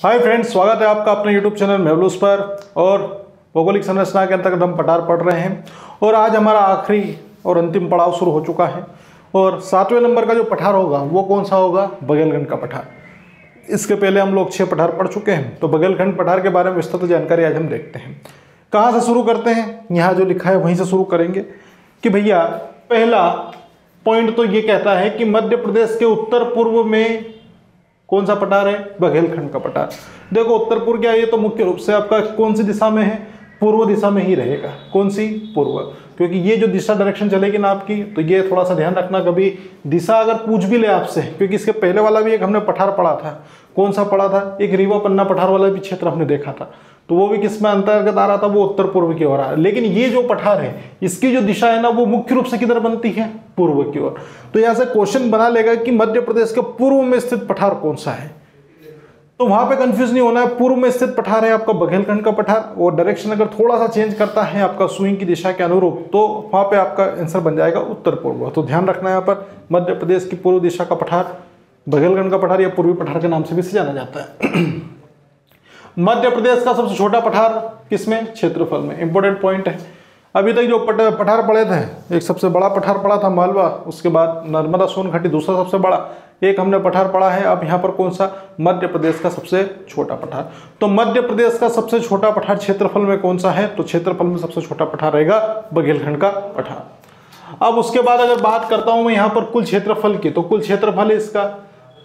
Hi friends, स्वागत है आपका अपने यूट्यूब चैनल मेवलूस पर। और भौगोलिक संरचना के अंतर्गत हम पठार पढ़ रहे हैं और आज हमारा आखिरी और अंतिम पड़ाव शुरू हो चुका है। और 7वें नंबर का जो पठार होगा वो कौन सा होगा? बघेलखंड का पठार। इसके पहले हम लोग 6 पठार पढ़ चुके हैं, तो बघेलखंड पठार के बारे में विस्तृत जानकारी आज हम देखते हैं। कहाँ से शुरू करते हैं? यहाँ जो लिखा है वहीं से शुरू करेंगे कि भैया पहला पॉइंट तो ये कहता है कि मध्य प्रदेश के उत्तर पूर्व में कौन सा पठार है? बघेलखंड का पठार। देखो उत्तर पूर्व क्या है, ये तो मुख्य रूप से आपका कौन सी दिशा में है? पूर्व दिशा में ही रहेगा। कौन सी? पूर्व। क्योंकि ये जो दिशा डायरेक्शन चलेगी ना आपकी, तो ये थोड़ा सा ध्यान रखना, कभी दिशा अगर पूछ भी ले आपसे, क्योंकि इसके पहले वाला भी एक हमने पठार पढ़ा था। कौन सा पढ़ा था? एक रीवा पन्ना पठार वाला भी क्षेत्र हमने देखा था, तो वो भी किस में अंतर्गत आ रहा था? वो उत्तर पूर्व की ओर आ रहा है। लेकिन ये जो पठार है इसकी जो दिशा है ना, वो मुख्य रूप से किधर बनती है? पूर्व की ओर। तो यहाँ से क्वेश्चन बना लेगा कि मध्य प्रदेश के पूर्व में स्थित पठार कौन सा है, तो वहां पे कंफ्यूज नहीं होना है। पूर्व में स्थित पठार है आपका बघेलखंड का पठार, और डायरेक्शन अगर थोड़ा सा चेंज करता है आपका स्विंग की दिशा के अनुरूप, तो वहां पे आपका आंसर बन जाएगा उत्तर पूर्व। तो ध्यान रखना है यहाँ पर मध्य प्रदेश की पूर्व दिशा का पठार बघेलखंड का पठार या पूर्वी पठार के नाम से भी जाना जाता है। मध्य प्रदेश का सबसे छोटा पठार किसमें? क्षेत्रफल में। इंपॉर्टेंट पॉइंट है। अभी तक जो पठार पड़े थे, एक सबसे बड़ा पठार पड़ा था मालवा, उसके बाद नर्मदा सोनघाटी दूसरा सबसे बड़ा, एक हमने पठार पड़ा है। अब यहाँ पर कौन सा? मध्य प्रदेश का सबसे छोटा पठार। तो मध्य प्रदेश का सबसे छोटा पठार क्षेत्रफल में कौन सा है? तो क्षेत्रफल में सबसे छोटा पठार रहेगा बघेलखंड का पठार। अब उसके बाद अगर बात करता हूं मैं यहाँ पर कुल क्षेत्रफल की, तो कुल क्षेत्रफल है इसका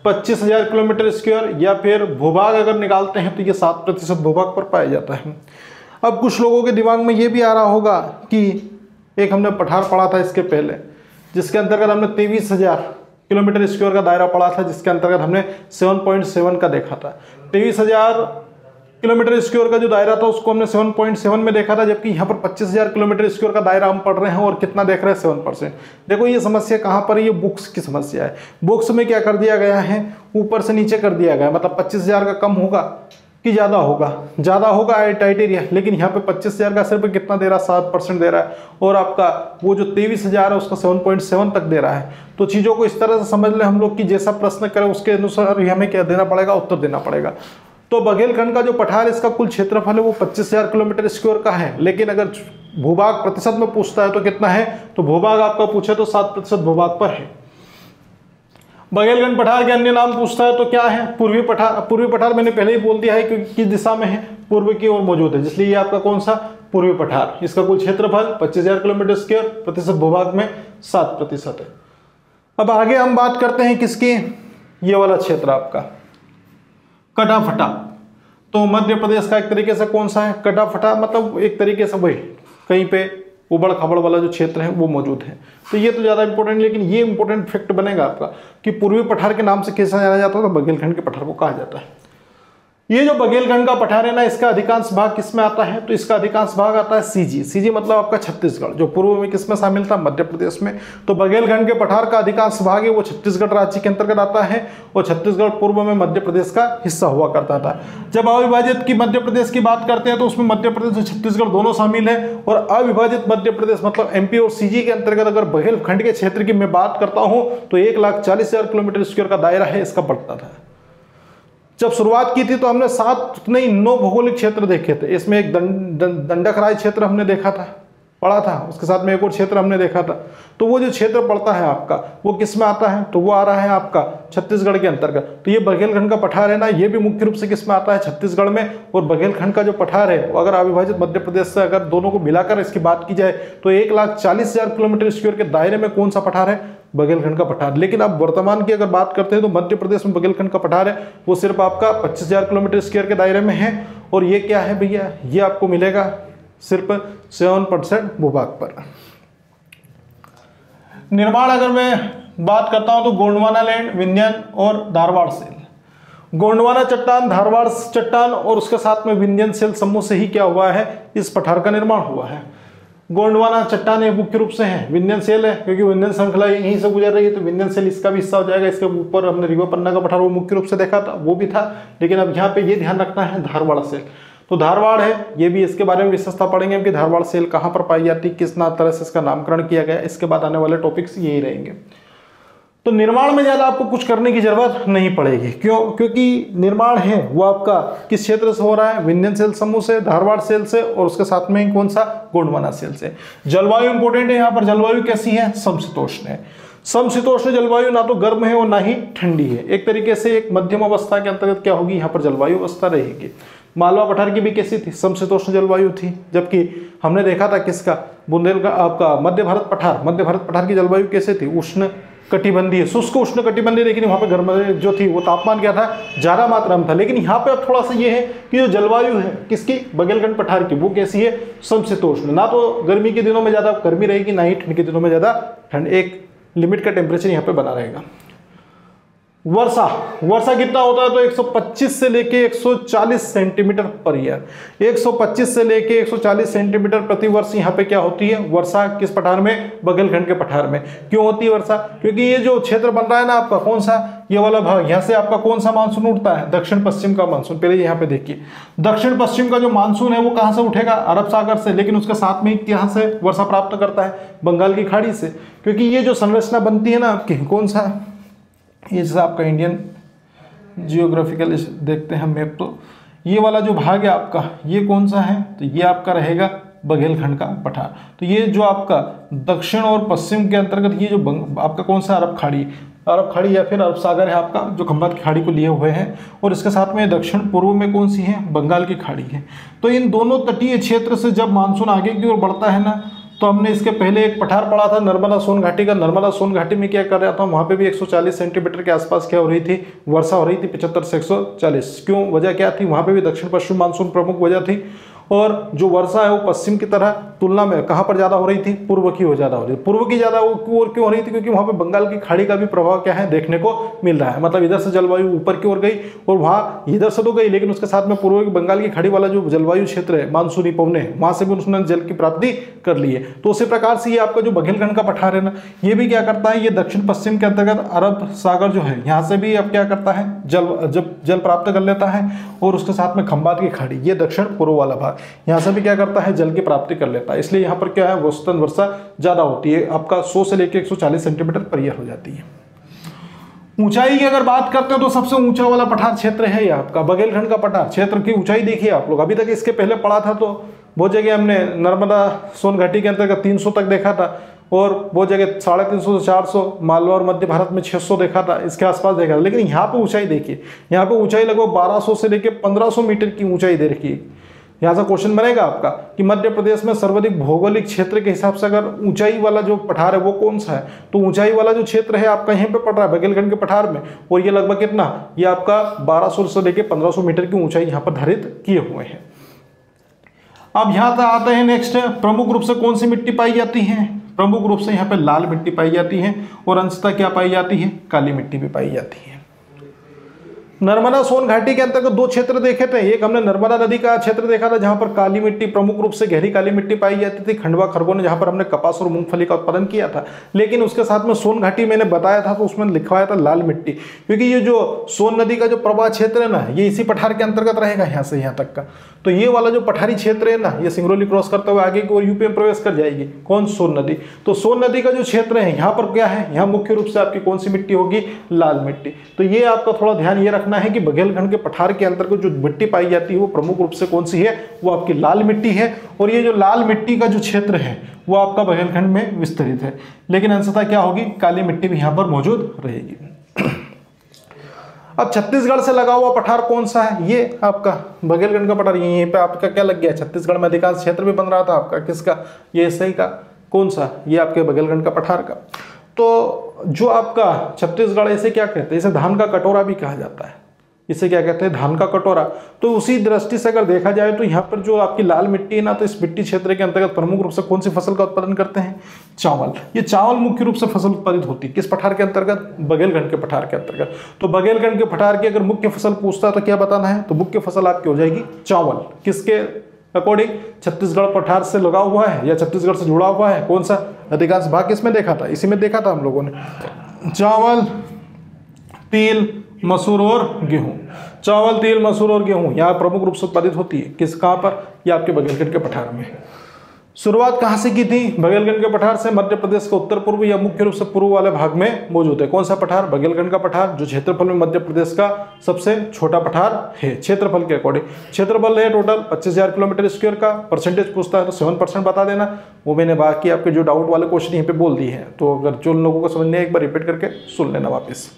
25,000 किलोमीटर स्क्वायर, या फिर भूभाग अगर निकालते हैं तो ये 7% भूभाग पर पाया जाता है। अब कुछ लोगों के दिमाग में ये भी आ रहा होगा कि एक हमने पठार पढ़ा था इसके पहले, जिसके अंतर्गत हमने 23,000 किलोमीटर स्क्वायर का दायरा पड़ा था, जिसके अंतर्गत हमने 7.7 का देखा था। 23,000 किलोमीटर स्क्वायर का जो दायरा था उसको हमने 7.7 में देखा था, जबकि यहाँ पर 25,000 किलोमीटर स्क्वायर का दायरा हम पढ़ रहे हैं और कितना देख रहे हैं? 7%। देखो ये समस्या कहाँ पर है? ये बुक्स की समस्या है। बुक्स में क्या कर दिया गया है? ऊपर से नीचे कर दिया गया है। मतलब 25,000 का कम होगा कि ज़्यादा होगा? ज़्यादा होगा क्राइटेरिया, लेकिन यहाँ पे 25,000 का सिर्फ कितना दे रहा है? 7% दे रहा है, और आपका वो जो 23,000 है उसका 7.7 तक दे रहा है। तो चीज़ों को इस तरह से समझ लें हम लोग कि जैसा प्रश्न करें उसके अनुसार हमें क्या देना पड़ेगा? उत्तर देना पड़ेगा। तो बघेलखंड का जो पठार इसका कुल क्षेत्रफल है वो 25,000 किलोमीटर स्क्वायर का है, लेकिन अगर भूभाग प्रतिशत में पूछता है तो कितना है? तो भूभाग आपका पूछे तो 7% भूभाग पर है। बघेलखंड पठार के अन्य नाम पूछता है तो क्या है? पूर्वी पठार। पूर्वी पठार मैंने पहले ही बोल दिया है कि किस दिशा में है? पूर्व की ओर मौजूद है, इसलिए ये आपका कौन सा? पूर्वी पठार। इसका कुल क्षेत्रफल 25,000 किलोमीटर स्क्वायर, प्रतिशत भूभाग में 7% है। अब आगे हम बात करते हैं किसकी? ये वाला क्षेत्र आपका कटाफटा। तो मध्य प्रदेश का एक तरीके से कौन सा है? कटाफटा। मतलब एक तरीके से वही कहीं पे उबड़ खाबड़ वाला जो क्षेत्र है वो मौजूद है। तो ये तो ज़्यादा इंपॉर्टेंट, लेकिन ये इंपॉर्टेंट फैक्ट बनेगा आपका कि पूर्वी पठार के नाम से कैसा जाना जाता है? तो बघेलखंड के पठार को कहा जाता है। ये जो बघेलखंड का पठार है ना, इसका अधिकांश भाग किस में आता है? तो इसका अधिकांश भाग आता है सीजी। सीजी मतलब आपका छत्तीसगढ़, जो पूर्व में किस में शामिल था? मध्य प्रदेश में। तो बघेलखंड के पठार का अधिकांश भाग है वो छत्तीसगढ़ राज्य के अंतर्गत आता है, और छत्तीसगढ़ पूर्व में मध्य प्रदेश का हिस्सा हुआ करता था। जब अविभाजित की मध्य प्रदेश की बात करते हैं तो उसमें मध्य प्रदेश और छत्तीसगढ़ दोनों शामिल है। और अविभाजित मध्य प्रदेश मतलब एमपी और सीजी के अंतर्गत अगर बघेलखंड के क्षेत्र की मैं बात करता हूं तो 1,40,000 किलोमीटर स्क्वायर का दायरा है इसका पड़ता था। जब शुरुआत की थी तो हमने 9 भौगोलिक क्षेत्र देखे थे। इसमें एक दंडकराय क्षेत्र हमने देखा था, पढ़ा था, उसके साथ में एक और क्षेत्र हमने देखा था। तो वो जो क्षेत्र पड़ता है आपका वो किस में आता है? तो वो आ रहा है आपका छत्तीसगढ़ के अंतर्गत। तो ये बघेलखंड का पठार है ना, ये भी मुख्य रूप से किस में आता है? छत्तीसगढ़ में। और बघेलखंड का जो पठार है वो अगर अविभाजित मध्य प्रदेश से अगर दोनों को मिलाकर इसकी बात की जाए तो 1,40,000 किलोमीटर स्क्वायर के दायरे में कौन सा पठार है? बघेलखंड का पठार। लेकिन अब वर्तमान की अगर बात करते हैं तो मध्य प्रदेश में बघेलखंड का पठार है वो सिर्फ आपका 25,000 किलोमीटर स्क्वायर के दायरे में है। और ये क्या है भैया? ये आपको मिलेगा सिर्फ 7% भूभाग पर। निर्माण अगर मैं बात करता हूं तो गोंडवाना लैंड, विंध्यन और धारवाड़ सेल। गोंडवाना चट्टान, धारवाड़ चट्टान और उसके साथ में विंध्यन सेल समूह से ही क्या हुआ है? इस पठार का निर्माण हुआ है। गोंडवाना चट्टान मुख्य रूप से है, विंध्यन सेल है क्योंकि विंध्यन श्रृंखला यहीं से गुजर रही है, तो विंध्यन सेल इसका भी हिस्सा हो जाएगा। इसके ऊपर हमने रीवा पन्ना का पठार वो मुख्य रूप से देखा था, वो भी था। लेकिन अब यहाँ पे ये ध्यान रखना है धारवाड़ सेल, तो धारवाड़ है, ये भी इसके बारे में विशेषता पढ़ेंगे कि धारवाड़ सेल कहाँ पर पाई जाती है, किस तरह से इसका नामकरण किया गया। इसके बाद आने वाले टॉपिक्स यही रहेंगे। तो निर्माण में ज़्यादा आपको कुछ करने की जरूरत नहीं पड़ेगी। क्यों? क्योंकि निर्माण है वो आपका किस क्षेत्र से हो रहा है? विंध्यन सेल समूह से, धारवाड़ सेल से, और उसके साथ में कौन सा? गोंडवाना सेल से। जलवायु इंपॉर्टेंट है यहाँ पर। जलवायु कैसी है? समशीतोष्ण है। समशीतोष्ण जलवायु ना तो गर्म है और ना ही ठंडी है, एक तरीके से एक मध्यम अवस्था के अंतर्गत क्या होगी यहाँ पर जलवायु अवस्था रहेगी। मालवा पठार की भी कैसी थी? समशीतोष्ण जलवायु थी। जबकि हमने देखा था किसका? बुंदेल का आपका मध्य भारत पठार, मध्य भारत पठार की जलवायु कैसे थी? उष्ण कटिबंधीय, शुष्क उष्ण कटिबंधीय, लेकिन वहाँ पे गर्म जो थी वो तापमान क्या था? ज्यादा मात्रा में था। लेकिन यहाँ पे अब थोड़ा सा ये है कि जो जलवायु है किसकी? बघेलखंड पठार की, वो कैसी है? समशीतोष्ण। ना तो गर्मी के दिनों में ज्यादा गर्मी रहेगी, ना ही ठंड के दिनों में ज्यादा ठंड, एक लिमिट का टेम्परेचर यहाँ पे बना रहेगा। वर्षा, वर्षा कितना होता है? तो 125 से लेके 140 सेंटीमीटर पर ईयर। 125 से लेके 140 सेंटीमीटर प्रति वर्ष यहाँ पे क्या होती है? वर्षा। किस पठार में? बघेलखंड के पठार में। क्यों होती है वर्षा? क्योंकि ये जो क्षेत्र बन रहा है ना आपका, कौन सा? ये वाला भाग, यहाँ से आपका कौन सा मानसून उठता है? दक्षिण पश्चिम का मानसून। पहले यहाँ पे देखिए, दक्षिण पश्चिम का जो मानसून है वो कहाँ से उठेगा? अरब सागर से, लेकिन उसके साथ में यहाँ से वर्षा प्राप्त करता है? बंगाल की खाड़ी से। क्योंकि ये जो संरचना बनती है ना आपकी, कौन सा? ये जैसे आपका इंडियन जियोग्राफिकल देखते हैं मैप, तो ये वाला जो भाग है आपका, ये कौन सा है? तो ये आपका रहेगा बघेलखंड का पठार। तो ये जो आपका दक्षिण और पश्चिम के अंतर्गत ये जो आपका कौन सा? अरब खाड़ी, अरब खाड़ी या फिर अरब सागर है आपका, जो खंबात की खाड़ी को लिए हुए हैं। और इसके साथ में दक्षिण पूर्व में कौन सी है? बंगाल की खाड़ी है। तो इन दोनों तटीय क्षेत्र से जब मानसून आगे की ओर बढ़ता है ना, तो हमने इसके पहले एक पठार पढ़ा था नर्मदा सोन घाटी का। नर्मदा सोन घाटी में क्या कर रहा था? वहाँ पे भी 140 सेंटीमीटर के आसपास क्या हो रही थी? वर्षा हो रही थी, 75 से 140। क्यों? वजह क्या थी? वहाँ पे भी दक्षिण पश्चिम मानसून प्रमुख वजह थी। और जो वर्षा है वो पश्चिम की तरह तुलना में कहाँ पर ज़्यादा हो रही थी? पूर्व की ओर ज़्यादा हो रही थी। पूर्व की ज़्यादा ओर क्यों हो रही थी? क्योंकि वहाँ पे बंगाल की खाड़ी का भी प्रभाव क्या है? देखने को मिल रहा है। मतलब इधर से जलवायु ऊपर की ओर गई और वहाँ इधर से तो गई, लेकिन उसके साथ में पूर्व बंगाल की खाड़ी वाला जो जलवायु क्षेत्र है, मानसूनी पवने, वहाँ से भी उसने जल की प्राप्ति कर ली है। तो उसी प्रकार से ये आपका जो बघेलखंड का पठार है ना, ये भी क्या करता है? ये दक्षिण पश्चिम के अंतर्गत अरब सागर जो है, यहाँ से भी अब क्या करता है? जल प्राप्त कर लेता है। और उसके साथ में खंबात की खाड़ी, ये दक्षिण पूर्व वाला भाग, यहाँ से भी क्या करता है? जल की प्राप्ति कर लेता है। इसलिए यहाँ पर क्या है? औसतन वर्षा ज्यादा होती है, आपका 100 से लेकर 140 सेंटीमीटर पर ईयर हो जाती है। ऊंचाई की अगर बात करते हो तो सबसे ऊंचा वाला पठार क्षेत्र है ये आपका बघेलखंड का पठार क्षेत्र की ऊंचाई देखिए आप लोग। अभी तक इसके पहले पढ़ा था तो बहुत जगह हमने नर्मदा सोन घाटी के अंतर्गत 300 तक देखा था, और बहुत जगह 350 से 400, मालवा और मध्य भारत में 600 देखा था, इसके आसपास देखा था। लेकिन यहाँ पे ऊंचाई देखिए, यहाँ पे ऊंचाई लगभग 1200 से लेकर 1500 मीटर की ऊंचाई दे रखी है। यहाँ से क्वेश्चन बनेगा आपका कि मध्य प्रदेश में सर्वाधिक भौगोलिक क्षेत्र के हिसाब से अगर ऊंचाई वाला जो पठार है वो कौन सा है? तो ऊंचाई वाला जो क्षेत्र है आपका यहीं पे पड़ रहा है बघेलखंड के पठार में। और ये लगभग कितना? ये आपका 1200 से लेकर 1500 मीटर की ऊंचाई यहाँ पर धारित किए हुए हैं। अब यहाँ तक आते हैं नेक्स्ट, प्रमुख रूप से कौन सी मिट्टी पाई जाती है? प्रमुख रूप से यहाँ पे लाल मिट्टी पाई जाती है, और अंशतः क्या पाई जाती है? काली मिट्टी भी पाई जाती है। नर्मदा सोन घाटी के अंतर्गत दो क्षेत्र देखे थे। एक हमने नर्मदा नदी का क्षेत्र देखा था जहां पर काली मिट्टी, प्रमुख रूप से गहरी काली मिट्टी पाई जाती थी, खंडवा खरगोन, जहां पर हमने कपास और मूंगफली का उत्पादन किया था। लेकिन उसके साथ में सोन घाटी मैंने बताया था तो उसमें लिखवाया था लाल मिट्टी, क्योंकि ये जो सोन नदी का जो प्रवाह क्षेत्र है ना, ये इसी पठार के अंतर्गत रहेगा यहाँ से यहाँ तक का। तो ये वाला जो पठारी क्षेत्र है ना, ये सिंगरौली क्रॉस करते हुए आगे की ओर यूपी में प्रवेश कर जाएगी। कौन? सोन नदी। तो सोन नदी का जो क्षेत्र है यहाँ पर क्या है? यहाँ मुख्य रूप से आपकी कौन सी मिट्टी होगी? लाल मिट्टी। तो ये आपका थोड़ा ध्यान ये रखना है कि बघेलखंड के पठार के अंतर्गत जो मिट्टी पाई जाती है वो प्रमुख रूप से कौन सी है? वो आपकी लाल मिट्टी है। और ये जो लाल मिट्टी का जो क्षेत्र है वो आपका बघेलखंड में विस्तरित है। लेकिन अंशतः क्या होगी? काली मिट्टी भी यहाँ पर मौजूद रहेगी। अब छत्तीसगढ़ से लगा हुआ पठार कौन सा है? ये आपका बघेलखंड का पठार। यहीं पे आपका क्या लग गया? छत्तीसगढ़ में अधिकांश क्षेत्र भी बन रहा था आपका किसका? ये सही का कौन सा? ये आपके बघेलखंड का पठार का। तो जो आपका छत्तीसगढ़, इसे क्या कहते हैं? इसे धान का कटोरा भी कहा जाता है। इसे क्या कहते हैं? धान का कटोरा। तो उसी दृष्टि से अगर देखा जाए तो यहाँ पर जो आपकी लाल मिट्टी है ना, तो इस मिट्टी क्षेत्र के अंतर्गत प्रमुख रूप से कौन सी फसल का उत्पादन करते हैं? चावल। ये चावल मुख्य रूप से फसल उत्पादित होती है किस पठार के अंतर्गत? बघेलखंड के पठार के अंतर्गत। तो बघेलखंड के पठार की अगर मुख्य फसल पूछता है तो क्या बताना है? तो मुख्य फसल आपकी हो जाएगी चावल। किसके अकॉर्डिंग? छत्तीसगढ़ पठार से लगा हुआ है या छत्तीसगढ़ से जुड़ा हुआ है। कौन सा? अधिकांश भाग किसमें देखा था? इसी में देखा था हम लोगों ने। चावल, तिल, मसूर और गेहूं। चावल, तिल, मसूर और गेहूं यहाँ प्रमुख रूप से उत्पादित होती है किस? कहाँ पर? ये आपके बघेलखंड के पठार में। शुरुआत कहाँ से की थी? बघेलखंड के पठार से। मध्य प्रदेश का उत्तर पूर्व या मुख्य रूप से पूर्व वाले भाग में मौजूद है। कौन सा पठार? बघेलखंड का पठार, जो क्षेत्रफल में मध्य प्रदेश का सबसे छोटा पठार है क्षेत्रफल के अकॉर्डिंग। क्षेत्रफल है टोटल 25,000 किलोमीटर स्क्वायर का। परसेंटेज पूछता है तो 7% बता देना। वो मैंने बाकी आपके जो डाउट वाले क्वेश्चन यहाँ पे बोल दिए हैं, तो अगर जो लोगों को समझने एक बार रिपीट करके सुन लेना वापस।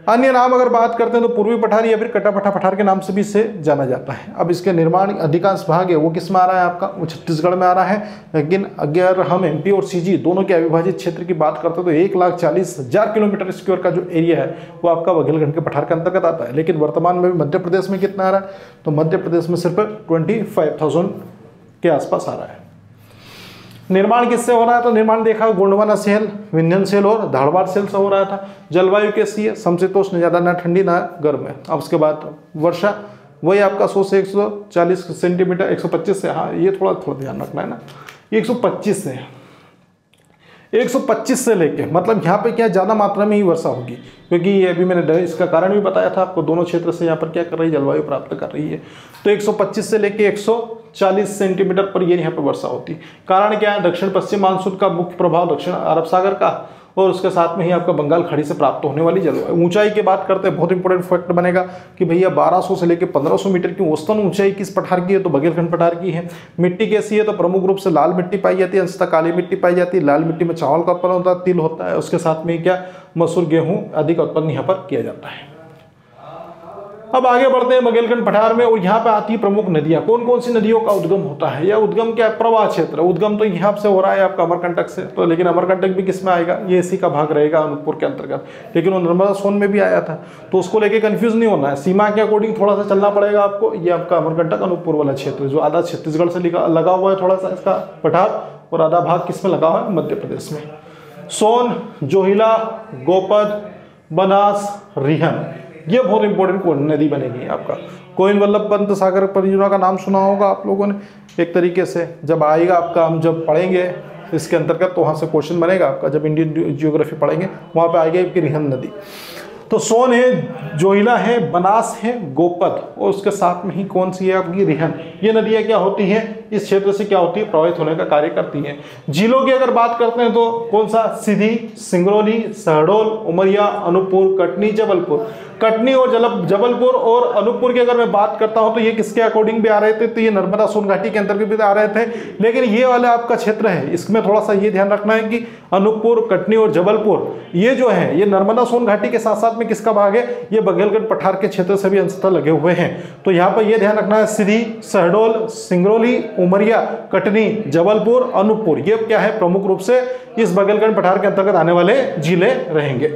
अन्य नाम अगर बात करते हैं तो पूर्वी पठार या फिर कटापठा पठार के नाम से भी इसे जाना जाता है। अब इसके निर्माण अधिकांश भाग है वो किस में आ रहा है आपका? वो छत्तीसगढ़ में आ रहा है। लेकिन अगर हम एमपी और सीजी दोनों के अविभाजित क्षेत्र की बात करते हैं तो 1,40,000 किलोमीटर स्क्वायर का जो एरिया है वो आपका बघेलखंड के पठार के अंतर्गत आता है। लेकिन वर्तमान में भी मध्य प्रदेश में कितना आ रहा है? तो मध्य प्रदेश में सिर्फ 25,000 के आसपास आ रहा है। निर्माण किससे हो रहा है? तो निर्माण देखा गोंडवाना सेल, विंध्यन सेल और धारवाड़ सेल से हो रहा था। जलवायु कैसी है? समशीतोष्ण, ज़्यादा ना ठंडी ना गर्म है। अब उसके बाद वर्षा वही आपका 100 से 140 सेंटीमीटर, 125 से, हाँ ये थोड़ा ध्यान रखना है ना, 125 से 125 से लेके, मतलब यहाँ पे क्या ज़्यादा मात्रा में ही वर्षा होगी, क्योंकि ये अभी मैंने इसका कारण भी बताया था आपको। दोनों क्षेत्र से यहाँ पर क्या कर रही है? जलवायु प्राप्त कर रही है। तो 125 से लेके 140 सेंटीमीटर पर ये यहाँ पर वर्षा होती है। कारण क्या है? दक्षिण पश्चिम मानसून का मुख्य प्रभाव दक्षिण अरब सागर का और उसके साथ में ही आपका बंगाल खाड़ी से प्राप्त होने वाली जलवायु। ऊंचाई की बात करते हैं, बहुत इंपॉर्टेंट फैक्ट बनेगा कि भैया 1200 से लेकर 1500 मीटर की औसतन ऊंचाई किस पठार की है? तो बघेलखंड पठार की है। मिट्टी कैसी है? तो प्रमुख रूप से लाल मिट्टी पाई जाती है, अंशतः काली मिट्टी पाई जाती है। लाल मिट्टी में चावल का उत्पन्न होता है, तिल होता है, उसके साथ में क्या मसूर, गेहूं आदि का उत्पन्न यहाँ पर किया जाता है। अब आगे बढ़ते हैं बघेलखंड पठार में, और यहाँ पे आती है प्रमुख नदियां। कौन कौन सी नदियों का उद्गम होता है? या उद्गम क्या? प्रवाह क्षेत्र। उद्गम तो यहाँ से हो रहा है आपका अमरकंटक से, तो लेकिन अमरकंटक भी किस में आएगा? ये इसी का भाग रहेगा अनूपपुर के अंतर्गत। लेकिन वो नर्मदा सोन में भी आया था, तो उसको लेके कंफ्यूज नहीं होना है। सीमा के अकॉर्डिंग थोड़ा सा चलना पड़ेगा आपको। ये आपका अमरकंटक अनूपपुर वाला क्षेत्र, जो आधा छत्तीसगढ़ से लगा हुआ है थोड़ा सा इसका पठार, और आधा भाग किस में लगा हुआ है? मध्य प्रदेश में। सोन, जोहिला, गोपद, बनास, रिहन, ये बहुत इंपॉर्टेंट नदी बनेगी आपका। कोइन वल्लभ पंत सागर परियोजना का नाम सुना होगा आप लोगों ने। एक तरीके से जब आएगा आपका, हम जब पढ़ेंगे इसके अंतर्गत, तो वहाँ से क्वेश्चन बनेगा आपका। जब इंडियन जियोग्राफी पढ़ेंगे वहाँ पे आएगी आपकी रिहन नदी। तो सोन है, जोहिला है, बनास है, गोपद, और उसके साथ में ही कौन सी है आपकी? रिहन। ये नदियाँ क्या होती हैं? इस क्षेत्र से क्या होती है? प्रभावित होने का कार्य करती हैं। झीलों की अगर बात करते हैं तो कौन सा? सीधी, सिंगरौली, शहडोल, उमरिया, अनूपपुर, कटनी, जबलपुर। कटनी और जबलपुर और अनूपपुर की अगर मैं बात करता हूं तो ये किसके अकॉर्डिंग भी आ रहे थे? तो ये नर्मदा सोन घाटी के अंतर्गत भी आ रहे थे। लेकिन ये वाला आपका क्षेत्र है, इसमें थोड़ा सा ये ध्यान रखना है कि अनूपपुर, कटनी और जबलपुर ये जो है ये नर्मदा सोन घाटी के साथ साथ में किसका भाग है? ये बघेलखंड पठार के क्षेत्र से भी अंशतः लगे हुए हैं। तो यहाँ पर ये ध्यान रखना है, सीधी, शहडोल, सिंगरौली, उमरिया, कटनी, जबलपुर, अनूपपुर, ये क्या है? प्रमुख रूप से इस बघेलखंड पठार के अंतर्गत आने वाले जिले रहेंगे।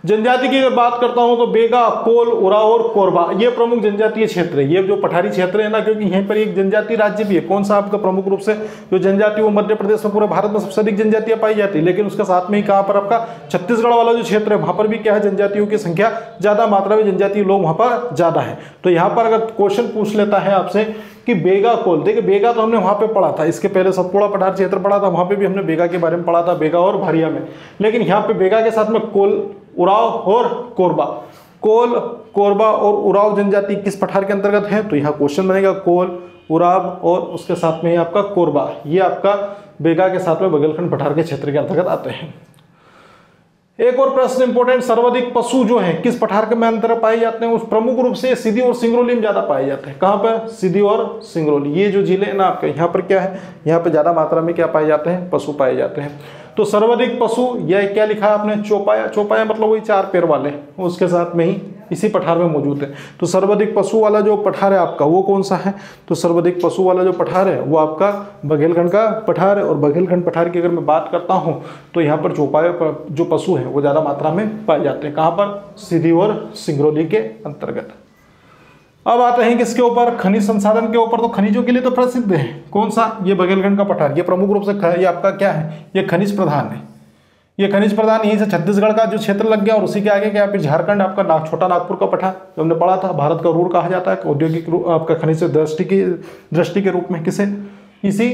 जनजाति की अगर बात करता हूं तो बेगा, कोल, उराव और कोरबा ये प्रमुख जनजातीय क्षेत्र है। ये जो पठारी क्षेत्र है ना, क्योंकि यहीं पर एक जनजातीय राज्य भी है। कौन सा आपका? प्रमुख रूप से जो जनजाति वो मध्य प्रदेश में पूरे भारत में सबसे अधिक जनजातियां पाई जाती है। लेकिन उसके साथ में ही कहां पर आपका छत्तीसगढ़ वाला जो क्षेत्र है वहां पर भी क्या है? जनजातियों की संख्या ज्यादा, मात्रा में जनजातीय लोग वहां पर ज्यादा है। तो यहाँ पर अगर क्वेश्चन पूछ लेता है आपसे कि बेगा, कोल, देखिए बेगा तो हमने वहां पे पढ़ा था, इसके पहले सतपुड़ा पठार क्षेत्र पढ़ा था, वहां पे भी हमने बेगा के बारे में पढ़ा था, बेगा और भारिया में। लेकिन यहाँ पे बेगा के साथ में कोल, उराव और कोरबा। कोल, कोरबा और उराव जनजाति किस पठार के अंतर्गत है? तो यहाँ क्वेश्चन बनेगा कोल, उराव और उसके साथ में ही आपका कोरबा, ये आपका बेगा के साथ में बघेलखंड पठार के क्षेत्र के अंतर्गत आते हैं। एक और प्रश्न इंपॉर्टेंट, सर्वाधिक पशु जो है किस पठार के में अंतर पाए जाते हैं? उस प्रमुख रूप से सीधी और सिंगरौली में ज्यादा पाए जाते हैं। कहां पर? सीधी और सिंगरौली, ये जो जिले हैं ना आपके, यहाँ पर क्या है? यहाँ पर ज्यादा मात्रा में क्या पाए जाते हैं? पशु पाए जाते हैं। तो सर्वाधिक पशु, यह क्या लिखा है आपने? चौपाया। चौपाया मतलब वही 4 पैर वाले, उसके साथ में ही इसी पठार में मौजूद है। तो सर्वाधिक पशु वाला जो पठार है आपका वो कौन सा है? तो सर्वाधिक पशु वाला जो पठार है वो आपका बघेलखंड का पठार है। और बघेलखंड पठार की अगर मैं बात करता हूँ तो यहाँ पर चौपाया जो पशु है वो ज्यादा मात्रा में पाए जाते हैं। कहाँ पर? सीधी और सिंगरौली के अंतर्गत। अब आते हैं किसके ऊपर? खनिज संसाधन के ऊपर। तो खनिजों के लिए तो प्रसिद्ध है। कौन सा? ये बघेलखंड का पठार। ये प्रमुख रूप से ये आपका क्या है? ये खनिज प्रधान है। ये खनिज प्रधान यहीं से छत्तीसगढ़ का जो क्षेत्र लग गया, और उसी के आगे क्या? फिर झारखंड आपका छोटा नागपुर का पठार, जो हमने पढ़ा था, भारत का रूर कहा जाता है औद्योगिक आपका खनिज दृष्टि के रूप में किसे? इसी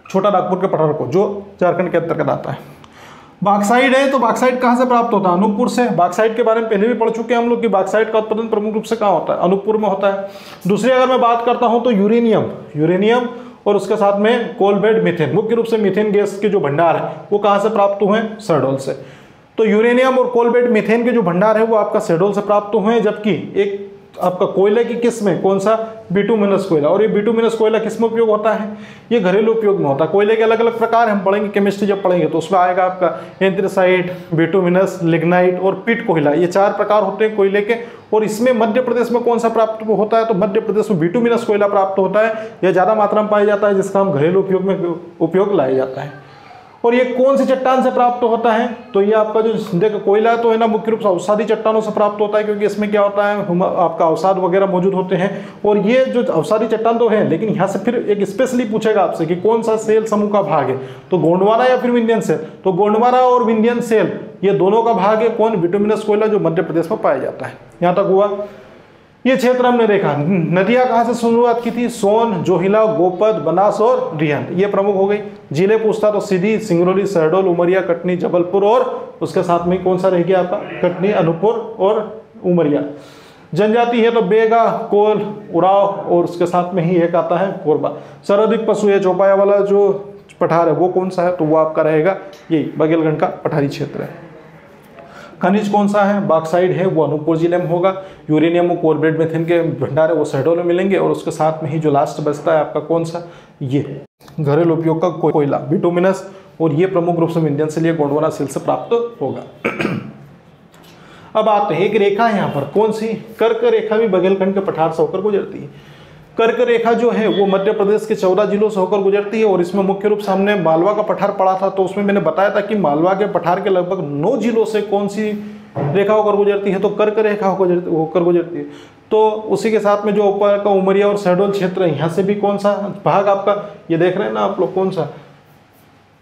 छोटा नागपुर के पठार को, जो झारखंड के अंतर्गत आता है। बॉक्साइट है, तो बॉक्साइट कहाँ से प्राप्त होता है? अनूपपुर से। बॉक्साइट के बारे में पहले भी पढ़ चुके हैं हम लोग कि बॉक्साइट का उत्पादन प्रमुख रूप से कहाँ होता है? अनूपपुर में होता है। दूसरी अगर मैं बात करता हूँ तो यूरेनियम और उसके साथ में कोल बेड मीथेन, मुख्य रूप से मीथेन गैस के जो भंडार है वो कहाँ से प्राप्त हुए हैं? शहडोल से। तो यूरेनियम और कोल बेड मीथेन के जो भंडार है वो आपका शहडोल से प्राप्त हुए हैं, जबकि एक आपका कोयले की किस्म है, कौन सा? बिटुमिनस कोयला। और ये बिटुमिनस कोयला किस में उपयोग होता है? ये घरेलू उपयोग में होता है। कोयले के अलग अलग प्रकार हम पढ़ेंगे, केमिस्ट्री जब पढ़ेंगे तो उसमें आएगा आपका एंथ्रेसाइट, बिटुमिनस, लिग्नाइट और पिट कोयला, ये 4 प्रकार होते हैं कोयले के। और इसमें मध्य प्रदेश में कौन सा प्राप्त होता है? तो मध्य प्रदेश में बिटुमिनस कोयला प्राप्त होता है, यह ज़्यादा मात्रा में पाया जाता है, जिसका हम घरेलू उपयोग में उपयोग लाया जाता है। और ये कौन सी चट्टान से प्राप्त होता है? तो ये आपका जो देखो कोयला तो है ना, मुख्य रूप से अवसादी चट्टानों से प्राप्त होता है, क्योंकि इसमें क्या होता है, आपका अवसाद वगैरह मौजूद होते हैं। और ये जो अवसादी चट्टान तो है, लेकिन यहाँ से फिर एक स्पेशली पूछेगा आपसे कि कौन सा सेल समूह का भाग है, तो गोंडवाना या फिर विंध्यन सेल। तो गोंडवाना और विंध्यन सेल ये दोनों का भाग है कौन? बिटुमिनस कोयला, जो मध्य प्रदेश में पाया जाता है। यहाँ तक हुआ। ये क्षेत्र हमने देखा। नदियां कहाँ से शुरुआत की थी? सोन, जोहिला, गोपद, बनास और रिहंद, ये प्रमुख हो गई। जिले पूछता तो सीधी, सिंगरौली, शहडोल, उमरिया, कटनी, जबलपुर और उसके साथ में कौन सा रह गया आपका? कटनी, अनूपपुर और उमरिया। जनजाति है तो बेगा, कोल, उराव और उसके साथ में ही एक आता है कोरबा। सर्वाधिक पशु है चौपाया वाला जो पठार है वो कौन सा है? तो वो आपका रहेगा यही बघेलखंड का पठारी क्षेत्र है। खनिज कौन सा है? बॉक्साइड है, वो अनूपपुर जिले में होगा। यूरेनियम और कोल बेड मीथेन के भंडार है वो शहडोल में मिलेंगे। और उसके साथ में ही जो लास्ट बचता है आपका कौन सा? ये घरेलू उपयोग का कोयला बिटुमिनस, और ये प्रमुख रूप से विंध्यन से लिए गोंडवाना सेल से प्राप्त होगा। अब आते हैं एक रेखा है यहाँ पर, कौन सी? कर्क रेखा भी बघेलखंड के पठार से होकर गुजरती है। कर्क रेखा जो है वो मध्य प्रदेश के 14 जिलों से होकर गुजरती है। और इसमें मुख्य रूप से हमने मालवा का पठार पढ़ा था, तो उसमें मैंने बताया था कि मालवा के पठार के लगभग 9 जिलों से कौन सी रेखा होकर गुजरती है? तो कर्क रेखा होकर गुजरती है। तो उसी के साथ में जो ऊपर का उमरिया और शहडोल क्षेत्र है, यहाँ से भी कौन सा भाग आपका ये देख रहे हैं ना आप लोग, कौन सा?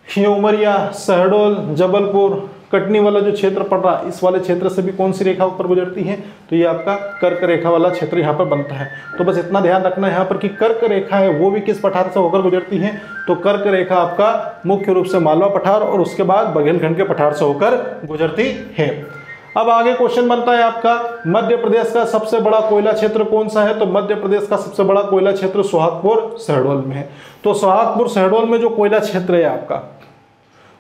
ये उमरिया, शहडोल, जबलपुर, कटनी वाला जो क्षेत्र पड़ रहा है, इस वाले क्षेत्र से भी कौन सी रेखा ऊपर गुजरती है? तो ये आपका कर्क रेखा वाला क्षेत्र यहाँ पर बनता है। तो बस इतना ध्यान रखना है यहाँ पर कि कर्क रेखा है वो भी किस पठार से होकर गुजरती है? तो कर्क रेखा आपका मुख्य रूप से मालवा पठार और उसके बाद बघेलखंड के पठार से होकर गुजरती है। अब आगे क्वेश्चन बनता है आपका, मध्य प्रदेश का सबसे बड़ा कोयला क्षेत्र कौन सा है? तो मध्य प्रदेश का सबसे बड़ा कोयला क्षेत्र सोहागपुर शहडोल में है। तो सोहागपुर शहडोल में जो कोयला क्षेत्र है आपका,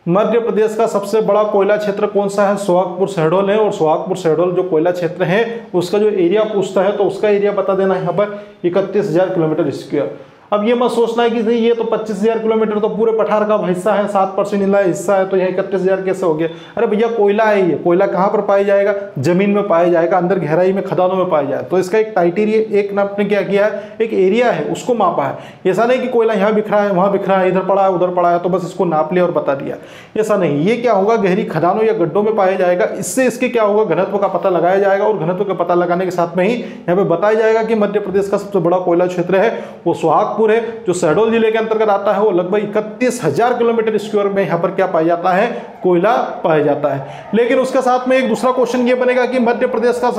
मध्य प्रदेश का सबसे बड़ा कोयला क्षेत्र कौन सा है? सोहागपुर शहडोल है। और सोहागपुर शहडोल जो कोयला क्षेत्र है उसका जो एरिया पूछता है तो उसका एरिया बता देना है यहाँ पर 31,000 किलोमीटर स्क्वायर। अब ये मत सोचना है कि नहीं ये तो 25,000 किलोमीटर तो पूरे पठार का हिस्सा है, 7% हिस्सा है, तो यह 31,000 कैसे हो गया? अरे भैया कोयला है, ये कोयला कहाँ पर पाया जाएगा? जमीन में पाया जाएगा, अंदर गहराई में खदानों में पाया जाएगा। तो इसका एक क्राइटेरिया, एक आपने क्या किया है, एक एरिया है उसको मापा है। ऐसा नहीं कि कोयला यहाँ बिखरा है, वहाँ बिखरा है, इधर पड़ा है, उधर पड़ा है, तो बस इसको नाप लिया और बता दिया, ऐसा नहीं। ये क्या होगा, गहरी खदानों या गड्ढों में पाया जाएगा। इससे इसके क्या होगा, घनत्व का पता लगाया जाएगा और घनत्व का पता लगाने के साथ में ही यहाँ पे बताया जाएगा कि मध्य प्रदेश का सबसे बड़ा कोयला क्षेत्र है वो सोहागपुर है, जो शहडोल जिले के अंतर्गत आता है। वो लगभग 31,000 किलोमीटर स्क्वायर में यहाँ पर क्या पाया जाता है, कोयला पाया जाता है। लेकिन उसके साथ में एक दूसरा क्वेश्चन ये बनेगा कि मध्य प्रदेश का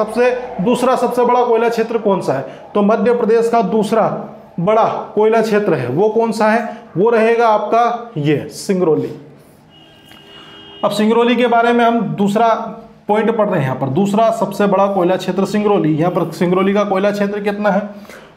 दूसरा सबसे बड़ा कोयला क्षेत्र कौन सा है? तो मध्य प्रदेश का दूसरा बड़ा कोयला क्षेत्र है वो कौन सा है? वो रहेगा आपका ये सिंगरौली। अब सिंगरौली के बारे में हम दूसरा पॉइंट पढ़ रहे हैं यहाँ पर, दूसरा सबसे बड़ा कोयला क्षेत्र सिंगरौली। यहाँ पर सिंगरौली का कोयला क्षेत्र कितना है?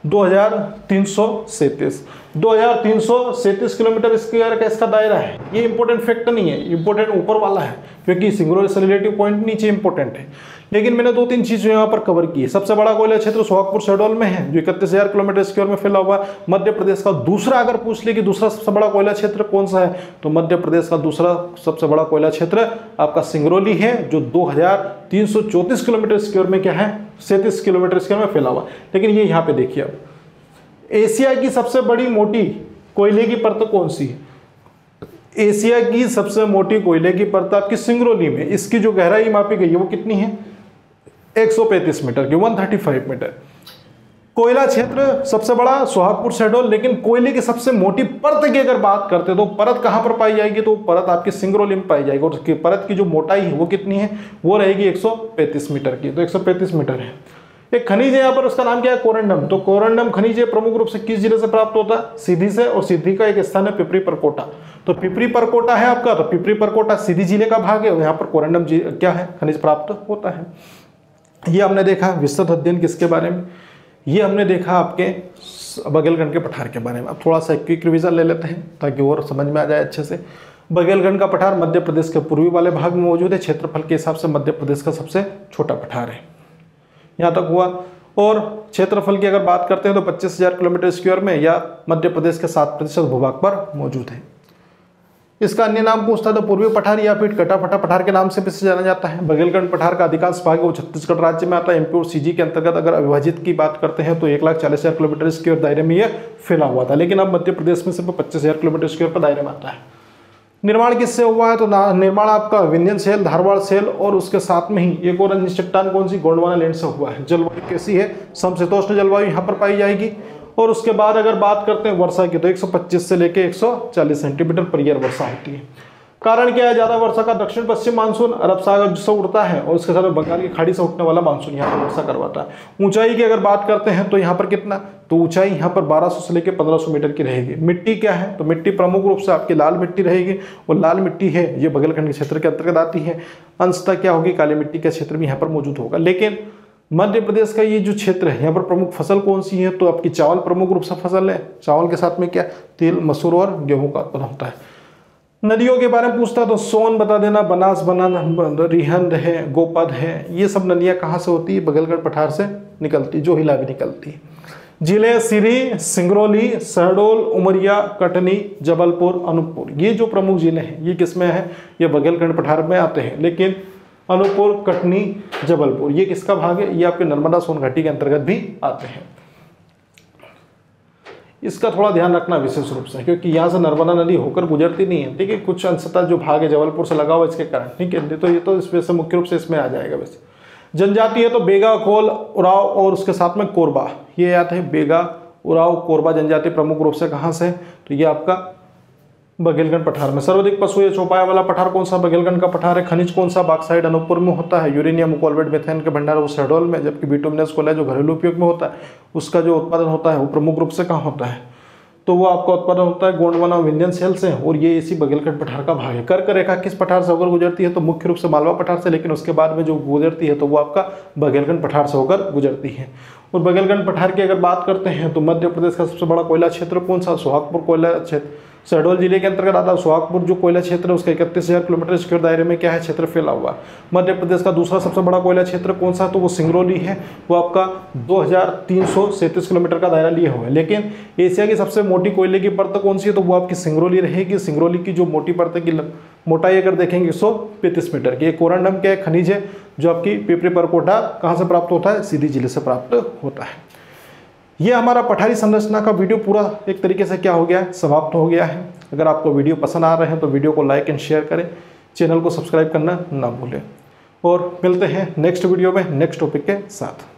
2337 किलोमीटर स्क्वायर का इसका दायरा है। ये इंपॉर्टेंट फैक्ट नहीं है, इंपॉर्टेंट ऊपर वाला है, क्योंकि सिंगरौली से रिलेटिव पॉइंट नीचे इंपॉर्टेंट है। लेकिन मैंने 2-3 चीजें यहाँ पर कवर की है। सबसे बड़ा कोयला क्षेत्र सोहागपुर शहडोल में है जो 31,000 किलोमीटर स्क्वायर में फैला हुआ है। मध्य प्रदेश का दूसरा, अगर पूछ ले कि दूसरा सबसे बड़ा कोयला क्षेत्र कौन सा है, तो मध्य प्रदेश का दूसरा सबसे बड़ा कोयला क्षेत्र आपका सिंगरौली है, जो 2334 किलोमीटर स्क्वायर में क्या है, 37 किलोमीटर स्क्वायर में फैला हुआ। लेकिन ये यहाँ पे देखिए, अब एशिया की सबसे बड़ी मोटी कोयले की परत कौन सी है? एशिया की सबसे मोटी कोयले की परत आपकी सिंगरौली में। इसकी जो गहराई मापी गई है वो कितनी है? 135 मीटर की, 135 मीटर। कोयला क्षेत्र सबसे बड़ा सोहागपुर शहडोल, लेकिन कोयले की सबसे मोटी परत की अगर बात करते तो परत कहां पर पाई जाएगी? तो परत आपकी सिंगरौली में पाई जाएगी। और उसकी परत की जो मोटाई है वो कितनी है? वो रहेगी 135 मीटर की। तो 135 मीटर है। एक खनिज है यहाँ पर, उसका नाम क्या है? कोरंडम। तो कोरंडम खनिज प्रमुख रूप से किस जिले से प्राप्त होता है? सीधी से। और सीधी का एक स्थान है पिपरी परकोटा। तो पिपरी परकोटा है आपका, तो पिपरी परकोटा सीधी जिले का भाग है। यहाँ पर कोरंडम क्या है, खनिज प्राप्त होता है। ये हमने देखा विस्तृत अध्ययन किसके बारे में, ये हमने देखा आपके बघेलखंड के पठार के बारे में। अब थोड़ा सा क्विक रिवीजन ले लेते हैं ताकि और समझ में आ जाए अच्छे से। बघेलखंड का पठार मध्य प्रदेश के पूर्वी वाले भाग में मौजूद है। क्षेत्रफल के हिसाब से मध्य प्रदेश का सबसे छोटा पठार है। यहाँ तक हुआ। और क्षेत्रफल की अगर बात करते हैं तो 25,000 किलोमीटर स्क्वायर में या मध्य प्रदेश के 7% भूभाग पर मौजूद है। इसका अन्य नाम पूछता है तो पूर्वी पठार या फिर कटाफटा पठार के नाम से भी जाना जाता है। बघेलखंड पठार का अधिकांश भाग वो छत्तीसगढ़ राज्य में आता है। एमपी और सीजी के अंतर्गत अगर अविभाजित की बात करते हैं तो 1,40,000 किलोमीटर स्क्वायर दायरे में यह फैला हुआ था, लेकिन अब मध्य प्रदेश में सिर्फ 25,000 किलोमीटर स्क्वायर पर दायरे में आता है। निर्माण किससे हुआ है तो निर्माण आपका विंध्यन सेल, धारवाड़ सेल और उसके साथ में ही एक और अन्य चट्टान कौन सी, गोंडवाना लैंड से हुआ है। जलवायु कैसी है, समशीतोष्ण जलवायु यहाँ पर पाई जाएगी। और उसके बाद अगर बात करते हैं वर्षा की तो 125 से लेकर 140 सेंटीमीटर पर ईयर वर्षा होती है। कारण क्या है, ज्यादा वर्षा का दक्षिण पश्चिम मानसून अरब सागर से उड़ता है और उसके साथ बंगाल की खाड़ी से उठने वाला मानसून यहाँ पर वर्षा करवाता है। ऊंचाई की अगर बात करते हैं तो यहाँ पर कितना, तो ऊंचाई यहाँ पर 1200 से लेकर 1500 मीटर की रहेगी। मिट्टी क्या है, तो मिट्टी प्रमुख रूप से आपकी लाल मिट्टी रहेगी और लाल मिट्टी है ये बघेलखंड के क्षेत्र के अंतर्गत आती है। अंशतः क्या होगी, काली मिट्टी का क्षेत्र भी यहाँ पर मौजूद होगा। लेकिन मध्य प्रदेश का ये जो क्षेत्र है यहाँ पर प्रमुख फसल कौन सी है, तो आपकी चावल प्रमुख रूप से फसल है। चावल के साथ में क्या, तिल, मसूर और गेहूं का उत्पादन होता है। नदियों के बारे में पूछता है तो सोन बता देना, बनास, बनान, रिहंद है, गोपद है, ये सब नदियां कहाँ से होती है, बघेलखंड पठार से निकलती, जो हिला भी निकलती है। जिले सिरी, सिंगरौली, शहडोल, उमरिया, कटनी, जबलपुर, अनूपपुर, ये जो प्रमुख जिले हैं ये किसमें है, ये बघेलखंड पठार में आते हैं। लेकिन अनूपपुर, कटनी, जबलपुर ये किसका भाग है, ये आपके नर्मदा सोन घाटी के अंतर्गत भी आते हैं। इसका थोड़ा ध्यान रखना विशेष रूप से, क्योंकि यहाँ से नर्मदा नदी होकर गुजरती नहीं है, ठीक है। कुछ अंशतः जो भाग है जबलपुर से लगा हुआ इसके कारण, ठीक है। तो ये तो इसमें से मुख्य रूप से इसमें आ जाएगा। वैसे जनजाति है तो बेगा, कोल, उराव और उसके साथ में कोरबा, ये आते हैं। बेगा, उराव, कोरबा जनजाति प्रमुख रूप से कहाँ से, तो ये आपका बघेलखंड पठार में। सर्वाधिक पशु या चौपाया वाला पठार कौन सा, बघेलखंड का पठार है। खनिज कौन सा, बॉक्साइट अनूपपुर में होता है। यूरेनियम, कोलवेट, मेथेन के भंडार वो शहडोल में, जबकि बिटुमिनस कोयला जो घरेलू उपयोग में होता है उसका जो उत्पादन होता है वो प्रमुख रूप से कहाँ होता है, तो वो आपका उत्पादन होता है गोंडवाना विंध्यन सेल से। और ये इसी बघेलखंड पठार का भाग है। कर्क रेखा किस पठार से होकर गुजरती है, तो मुख्य रूप से मालवा पठार से, लेकिन उसके बाद में जो गुजरती है तो वो आपका बघेलखंड पठार से होकर गुजरती है। और बघेलखंड पठार की अगर बात करते हैं तो मध्य प्रदेश का सबसे बड़ा कोयला क्षेत्र कौन सा, सोहागपुर कोयला क्षेत्र शहडोल जिले के अंतर्गत आता है। सोहागपुर जो कोयला क्षेत्र है उसका 31,000 किलोमीटर स्क्वायर दायरे में क्या है, क्षेत्र फैला हुआ। मध्य प्रदेश का दूसरा सबसे बड़ा कोयला क्षेत्र कौन सा, तो वो सिंगरौली है। वो आपका 2,337 किलोमीटर का दायरा लिए हुआ है। लेकिन एशिया की सबसे मोटी कोयले की परत कौन सी है, तो वो आपकी सिंगरौली रहेगी। सिंगरौली की जो मोटी परत की मोटाई अगर देखेंगे 135 मीटर की। कोरंडम क्या खनिज है जो आपकी पिपरी परकोटा कहाँ से प्राप्त होता है, सीधी जिले से प्राप्त होता है। ये हमारा पठारी संरचना का वीडियो पूरा एक तरीके से क्या हो गया है, समाप्त हो गया है। अगर आपको वीडियो पसंद आ रहे हैं तो वीडियो को लाइक एंड शेयर करें, चैनल को सब्सक्राइब करना ना भूलें। और मिलते हैं नेक्स्ट वीडियो में नेक्स्ट टॉपिक के साथ।